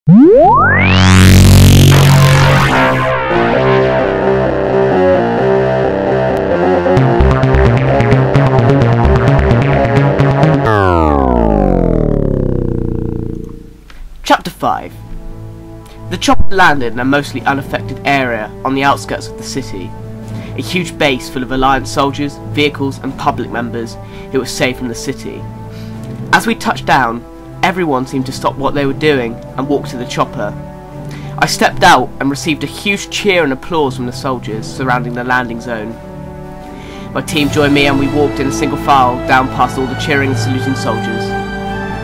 Chapter 5. The chopper landed in a mostly unaffected area on the outskirts of the city. A huge base full of Alliance soldiers, vehicles and public members who were saved from the city. As we touched down, everyone seemed to stop what they were doing and walk to the chopper. I stepped out and received a huge cheer and applause from the soldiers surrounding the landing zone. My team joined me and we walked in a single file down past all the cheering and saluting soldiers.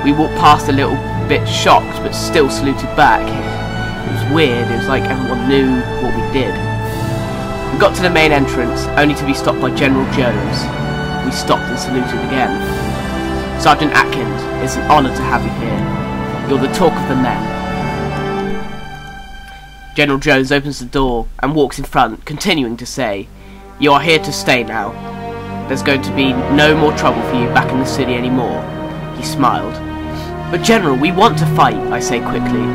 We walked past a little bit shocked but still saluted back. It was weird, it was like everyone knew what we did. We got to the main entrance, only to be stopped by General Jones. We stopped and saluted again. Sergeant Atkins, it's an honour to have you here. You're the talk of the men. General Jones opens the door and walks in front, continuing to say, "You are here to stay now. There's going to be no more trouble for you back in the city anymore." He smiled. "But General, we want to fight," I say quickly.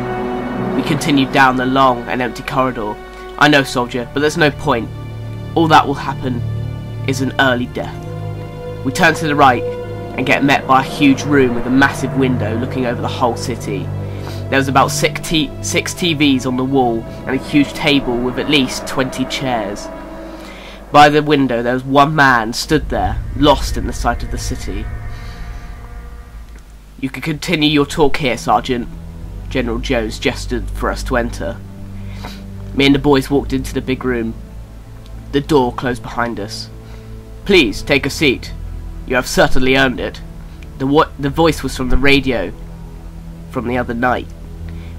We continued down the long and empty corridor. "I know, soldier, but there's no point. All that will happen is an early death." We turn to the right and get met by a huge room with a massive window looking over the whole city. There was about six TVs on the wall and a huge table with at least 20 chairs. By the window there was one man stood there, lost in the sight of the city. "You can continue your talk here, Sergeant." General Jones gestured for us to enter. Me and the boys walked into the big room. The door closed behind us. "Please, take a seat. You have certainly earned it." The voice was from the radio from the other night.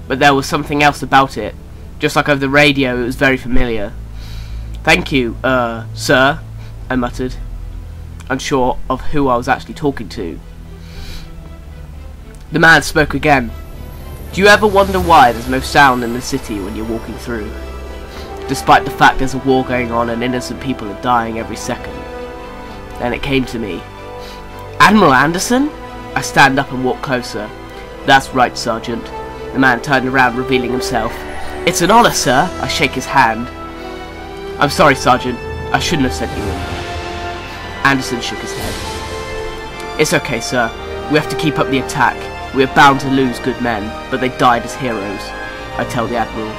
But there was something else about it. Just like over the radio, it was very familiar. "Thank you, sir," I muttered, unsure of who I was actually talking to. The man spoke again. "Do you ever wonder why there's no sound in the city when you're walking through? Despite the fact there's a war going on and innocent people are dying every second." Then it came to me. "Admiral Anderson?" I stand up and walk closer. "That's right, Sergeant." The man turned around, revealing himself. "It's an honour, sir." I shake his hand. "I'm sorry, Sergeant. I shouldn't have sent you in." Anderson shook his head. "It's okay, sir. We have to keep up the attack. We are bound to lose good men, but they died as heroes," I tell the Admiral.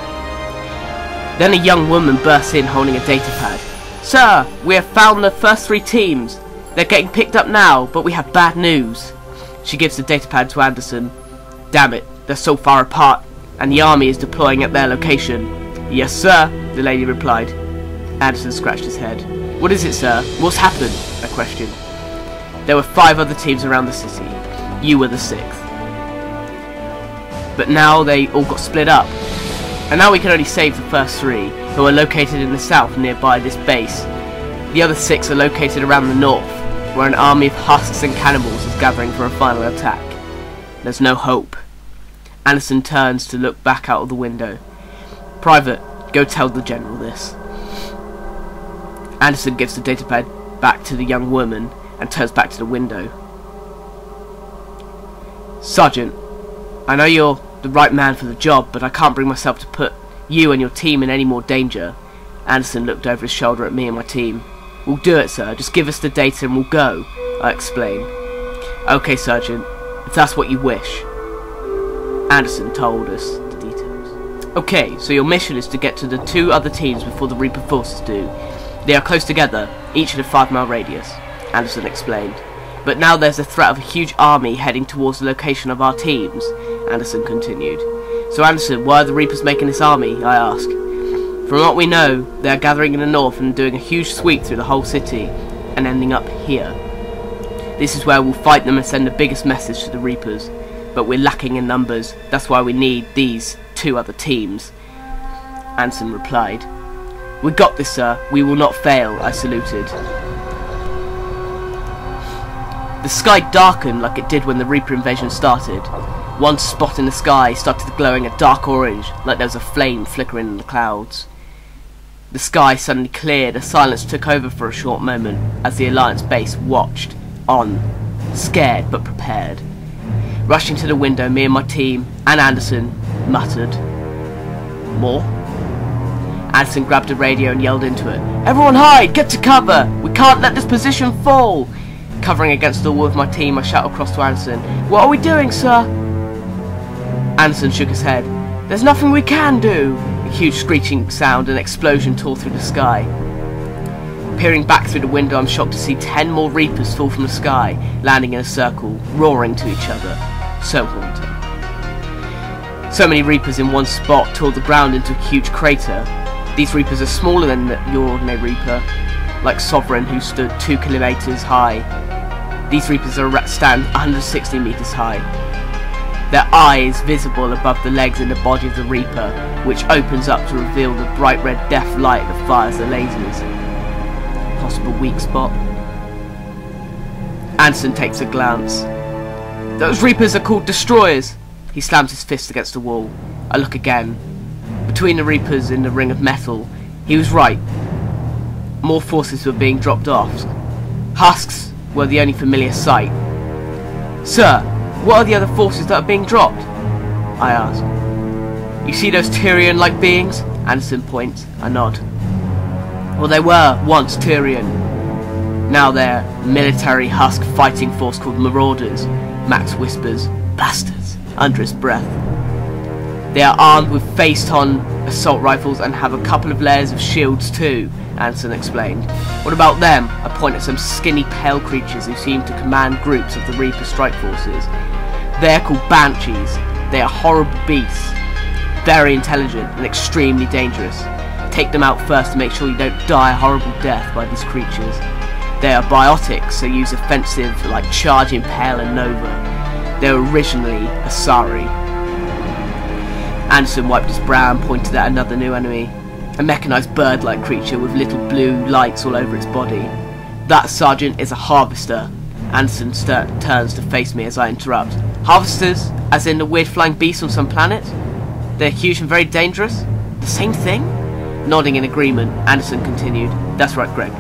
Then a young woman bursts in holding a datapad. "Sir, we have found the first 3 teams. They're getting picked up now, but we have bad news." She gives the datapad to Anderson. "Damn it, they're so far apart, and the army is deploying at their location." "Yes, sir," the lady replied. Anderson scratched his head. "What is it, sir? What's happened?" I questioned. "There were 5 other teams around the city. You were the 6th. But now they all got split up. And now we can only save the first 3, who are located in the south nearby this base. The other 6 are located around the north, where an army of husks and cannibals is gathering for a final attack. There's no hope." Anderson turns to look back out of the window. "Private, go tell the General this." Anderson gives the datapad back to the young woman and turns back to the window. "Sergeant, I know you're the right man for the job, but I can't bring myself to put you and your team in any more danger." Anderson looked over his shoulder at me and my team. "We'll do it, sir. Just give us the data and we'll go," I explained. "Okay, Sergeant, if that's what you wish." Anderson told us the details. "Okay, so your mission is to get to the 2 other teams before the Reaper forces do. They are close together, each in a 5-mile radius," Anderson explained. "But now there's a threat of a huge army heading towards the location of our teams," Anderson continued. "So Anderson, why are the Reapers making this army?" I asked. "From what we know, they are gathering in the north and doing a huge sweep through the whole city, and ending up here. This is where we'll fight them and send the biggest message to the Reapers. But we're lacking in numbers, that's why we need these 2 other teams," Anderson replied. "We got this, sir. We will not fail," I saluted. The sky darkened like it did when the Reaper invasion started. One spot in the sky started glowing a dark orange, like there was a flame flickering in the clouds. The sky suddenly cleared, as silence took over for a short moment as the Alliance base watched on, scared but prepared. Rushing to the window, me and my team, and Anderson, muttered. More? Anderson grabbed a radio and yelled into it. Everyone hide! Get to cover! We can't let this position fall! Covering against the wall with my team, I shouted across to Anderson. What are we doing, sir? Anderson shook his head. There's nothing we can do! A huge screeching sound and explosion tore through the sky. Peering back through the window, I'm shocked to see 10 more Reapers fall from the sky, landing in a circle, roaring to each other. So haunting. So many Reapers in one spot tore the ground into a huge crater. These Reapers are smaller than your ordinary Reaper, like Sovereign, who stood 2 kilometers high. These Reapers stand 160 meters high. Their eyes visible above the legs and the body of the Reaper, which opens up to reveal the bright red death light that fires the lasers. Possible weak spot. Anderson takes a glance. Those Reapers are called Destroyers. He slams his fist against the wall. I look again. Between the Reapers in the ring of metal, he was right. More forces were being dropped off. Husks were the only familiar sight. Sir, what are the other forces that are being dropped? I ask. You see those Tyrion-like beings? Anderson points. I nod. Well, they were once Tyrion. Now they're a military Husk fighting force called Marauders. Max whispers, bastards, under his breath. They are armed with face-on assault rifles and have a couple of layers of shields too, Anderson explained. What about them? I point at some skinny pale creatures who seem to command groups of the Reaper strike forces. They are called Banshees. They are horrible beasts, very intelligent and extremely dangerous. Take them out first to make sure you don't die a horrible death by these creatures. They are biotics, so use offensive like Charge, Impale and Nova. They were originally Asari. Anderson wiped his brow and pointed at another new enemy. A mechanized bird-like creature with little blue lights all over its body. That, Sergeant, is a harvester. Anderson turns to face me as I interrupt. Harvesters? As in the weird flying beasts on some planet? They're huge and very dangerous? The same thing? Nodding in agreement, Anderson continued. That's right, Greg.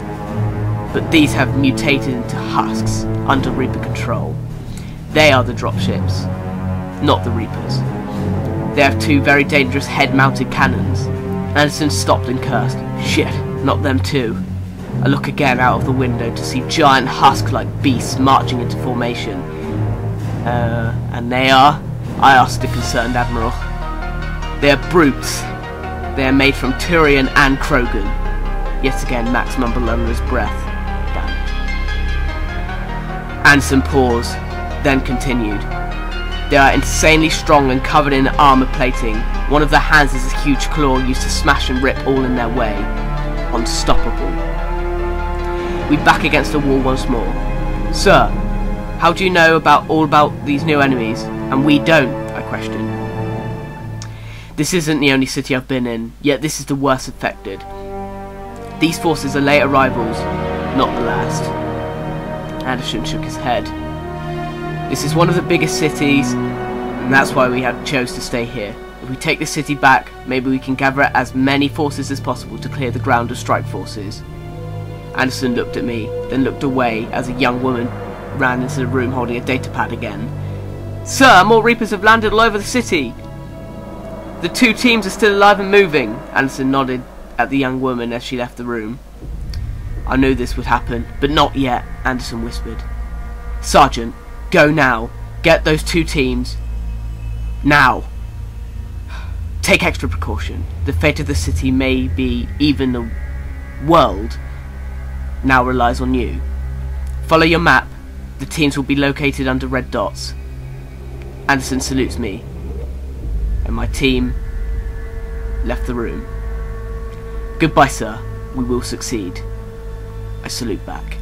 But these have mutated into husks under Reaper control. They are the dropships, not the Reapers. They have 2 very dangerous head-mounted cannons. Anderson stopped and cursed. Shit, not them too. I look again out of the window to see giant husk-like beasts marching into formation. And they are? I asked the concerned Admiral. They are brutes. They are made from Tyrion and Krogan. Yet again, Max mumbled under his breath. Damn it. Anderson paused, then continued. They are insanely strong and covered in armor plating. One of their hands is a huge claw used to smash and rip all in their way. Unstoppable. We back against the wall once more. Sir, how do you know all about these new enemies? And we don't, I questioned. This isn't the only city I've been in, yet this is the worst affected. These forces are late arrivals, not the last. Anderson shook his head. This is one of the biggest cities, and that's why we chose to stay here. If we take the city back, maybe we can gather as many forces as possible to clear the ground of strike forces. Anderson looked at me, then looked away as a young woman ran into the room holding a datapad again. Sir, more Reapers have landed all over the city. The 2 teams are still alive and moving. Anderson nodded at the young woman as she left the room. I knew this would happen, but not yet, Anderson whispered. Sergeant, go now. Get those 2 teams. Now. Take extra precaution. The fate of the city, may be even the world, now relies on you. Follow your map. The teams will be located under red dots. Anderson salutes me, and my team left the room. Goodbye, sir. We will succeed. I salute back.